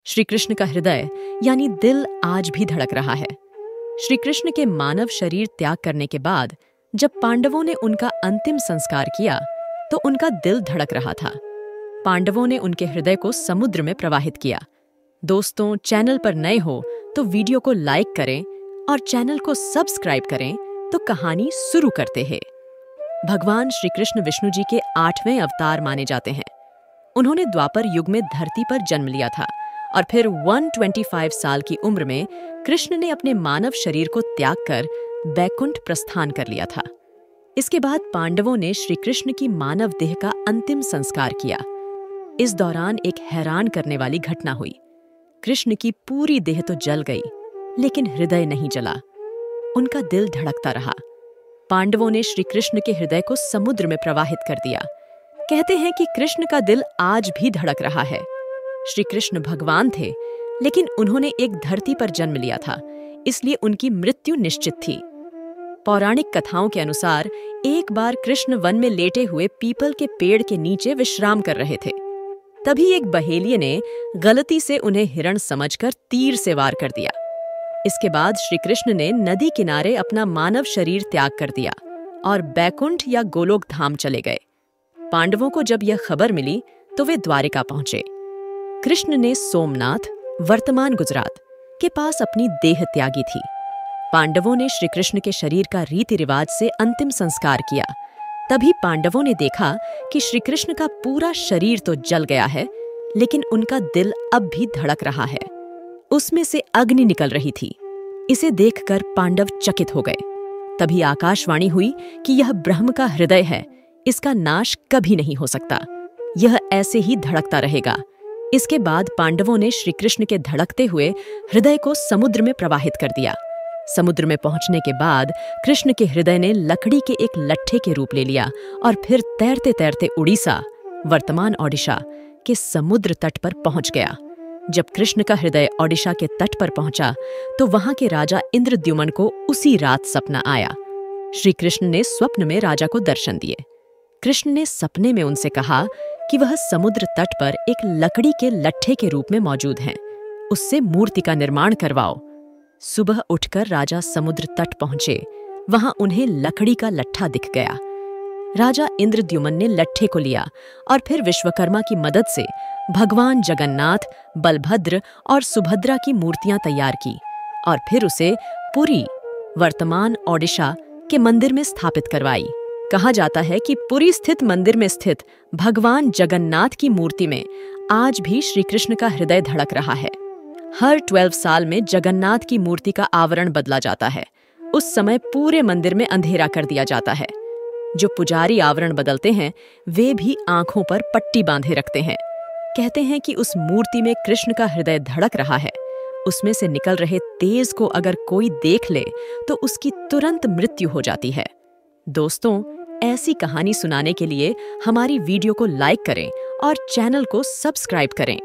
श्री कृष्ण का हृदय यानी दिल आज भी धड़क रहा है। श्री कृष्ण के मानव शरीर त्याग करने के बाद जब पांडवों ने उनका अंतिम संस्कार किया तो उनका दिल धड़क रहा था। पांडवों ने उनके हृदय को समुद्र में प्रवाहित किया। दोस्तों, चैनल पर नए हो तो वीडियो को लाइक करें और चैनल को सब्सक्राइब करें। तो कहानी शुरू करते हैं। भगवान श्री कृष्ण विष्णु जी के 8वें अवतार माने जाते हैं। उन्होंने द्वापर युग में धरती पर जन्म लिया था और फिर 125 साल की उम्र में कृष्ण ने अपने मानव शरीर को त्याग कर बैकुंठ प्रस्थान कर लिया था। इसके बाद पांडवों ने श्री कृष्ण की मानव देह का अंतिम संस्कार किया। इस दौरान एक हैरान करने वाली घटना हुई। कृष्ण की पूरी देह तो जल गई, लेकिन हृदय नहीं जला। उनका दिल धड़कता रहा। पांडवों ने श्री कृष्ण के हृदय को समुद्र में प्रवाहित कर दिया। कहते हैं कि कृष्ण का दिल आज भी धड़क रहा है। श्री कृष्ण भगवान थे, लेकिन उन्होंने एक धरती पर जन्म लिया था, इसलिए उनकी मृत्यु निश्चित थी। पौराणिक कथाओं के अनुसार एक बार कृष्ण वन में लेटे हुए पीपल के पेड़ के नीचे विश्राम कर रहे थे। तभी एक बहेलिये ने गलती से उन्हें हिरण समझकर तीर से वार कर दिया। इसके बाद श्री कृष्ण ने नदी किनारे अपना मानव शरीर त्याग कर दिया और बैकुंठ या गोलोक धाम चले गए। पांडवों को जब यह खबर मिली तो वे द्वारिका पहुंचे। कृष्ण ने सोमनाथ, वर्तमान गुजरात के पास अपनी देह त्यागी थी। पांडवों ने श्री कृष्ण के शरीर का रीति रिवाज से अंतिम संस्कार किया। तभी पांडवों ने देखा कि श्री कृष्ण का पूरा शरीर तो जल गया है, लेकिन उनका दिल अब भी धड़क रहा है। उसमें से अग्नि निकल रही थी। इसे देखकर पांडव चकित हो गए। तभी आकाशवाणी हुई कि यह ब्रह्म का हृदय है, इसका नाश कभी नहीं हो सकता, यह ऐसे ही धड़कता रहेगा। इसके बाद पांडवों ने श्री कृष्ण के धड़कते हुए हृदय को समुद्र में प्रवाहित कर दिया। समुद्र में पहुंचने के बाद कृष्ण के हृदय ने लकड़ी के एक लट्ठे के रूप ले लिया और फिर तैरते तैरते उड़ीसा, वर्तमान ओडिशा के समुद्र तट पर पहुंच गया। जब कृष्ण का हृदय ओडिशा के तट पर पहुंचा तो वहां के राजा इंद्रद्युम्न को उसी रात सपना आया। श्री कृष्ण ने स्वप्न में राजा को दर्शन दिए। कृष्ण ने सपने में उनसे कहा कि वह समुद्र तट पर एक लकड़ी के लट्ठे के रूप में मौजूद हैं, उससे मूर्ति का निर्माण करवाओ। सुबह उठकर राजा समुद्र तट पहुंचे। वहां उन्हें लकड़ी का लट्ठा दिख गया। राजा इंद्रद्युम्न ने लट्ठे को लिया और फिर विश्वकर्मा की मदद से भगवान जगन्नाथ, बलभद्र और सुभद्रा की मूर्तियां तैयार की और फिर उसे पुरी, वर्तमान ओडिशा के मंदिर में स्थापित करवाई। कहा जाता है कि पुरी स्थित मंदिर में स्थित भगवान जगन्नाथ की मूर्ति में आज भी श्री कृष्ण का हृदय धड़क रहा है। हर 12 साल में जगन्नाथ की मूर्ति का आवरण बदला जाता है। उस समय पूरे मंदिर में अंधेरा कर दिया जाता है। जो पुजारी आवरण बदलते हैं वे भी आंखों पर पट्टी बांधे रखते हैं। कहते हैं कि उस मूर्ति में कृष्ण का हृदय धड़क रहा है। उसमें से निकल रहे तेज को अगर कोई देख ले तो उसकी तुरंत मृत्यु हो जाती है। दोस्तों, ऐसी कहानी सुनाने के लिए हमारी वीडियो को लाइक करें और चैनल को सब्सक्राइब करें।